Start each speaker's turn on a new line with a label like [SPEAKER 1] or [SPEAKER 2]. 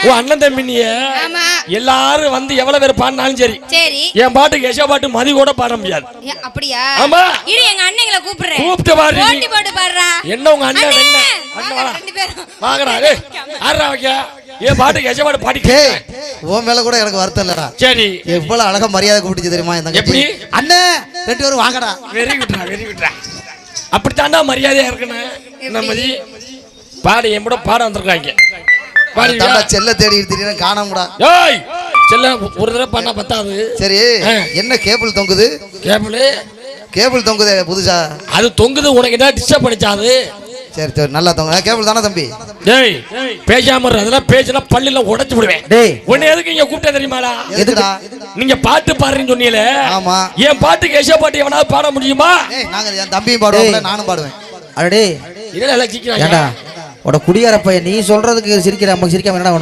[SPEAKER 1] உன் அண்ணன் தம்பி நீ எல்லாரும் வந்து எவ்வளவு பேர் பாடினாலும் சரி
[SPEAKER 2] சரி
[SPEAKER 1] என் பாட்டுக்கு யசோ பாட்டு மதி கூட பாட முடியாது.
[SPEAKER 2] அப்படியா?
[SPEAKER 1] ஆமா.
[SPEAKER 2] இரு எங்க அண்ணங்களை கூப்பிடுறேன்.
[SPEAKER 1] கூப்பிட்டு பாரு.
[SPEAKER 2] போட்டி போட்டு பாடுறா.
[SPEAKER 1] என்ன உங்க அண்ணன் என்ன? அண்ணா
[SPEAKER 2] ரெண்டு பேரும்.
[SPEAKER 1] வாங்கடா. ஏய் ஆறா வைக்க. என் பாட்டுக்கு யசோ பாட்டு பாடி.
[SPEAKER 3] உன் மேல கூட எனக்கு வருத்தம் இல்லடா.
[SPEAKER 1] சரி.
[SPEAKER 3] எவ்வளவு அழகா மரியாதை கூப்பிட்டு தெரியுமா இந்த தங்கச்சி? எப்படி? அண்ணே ரெண்டு பேரும் வாங்கடா.
[SPEAKER 1] Very குட்ரா very குட்ரா. அப்படித்தாண்டா மரியாதையா இருக்கணும். நம்மதி பாடி என் கூட பாட வந்திருக்காங்க. பாடி
[SPEAKER 3] தாண்டா செல்ல தேடி திடீர்னு காணோம்டா.
[SPEAKER 1] ஏய் செல்ல ஒரு தடவை பண்ணா பத்தாது. சரி
[SPEAKER 3] என்ன கேபிள் தொங்குது? கேபிள் தொங்குதே புதுசா. அது
[SPEAKER 1] தொங்குது உனக்கு என்ன டிஸ்டர்ப் பண்ணிச்சாது?
[SPEAKER 3] சரி சரி நல்லா தொங்க. கேபிள் தானே தம்பி?
[SPEAKER 1] டேய் பேசாம அதெல்லாம் பேசினா பல்லில உடைச்சு விடுவேன். டேய் உன்னை எதுக்கு இங்க கூப்பிட்டே தெரியுமாடா?
[SPEAKER 3] எதுக்குடா?
[SPEAKER 1] நீங்க பாட்டு பாடுறீன்னு சொன்னீங்களே. ஆமா. என் பாட்டுக்கு யசோ பாட்டு எவனாவது பாட முடியுமா?
[SPEAKER 3] ஏய் நாங்க என் தம்பியும் பாடுவோம்ல நானும் பாடுவேன்.
[SPEAKER 4] அடடே
[SPEAKER 1] இதெல்லாம் சிரிக்கிறாங்க.
[SPEAKER 4] ஏண்டா உட குடியார பையன் நீ சொல்றதுக்கு சிரிக்கிற நமக்கு சிரிக்காம என்னடா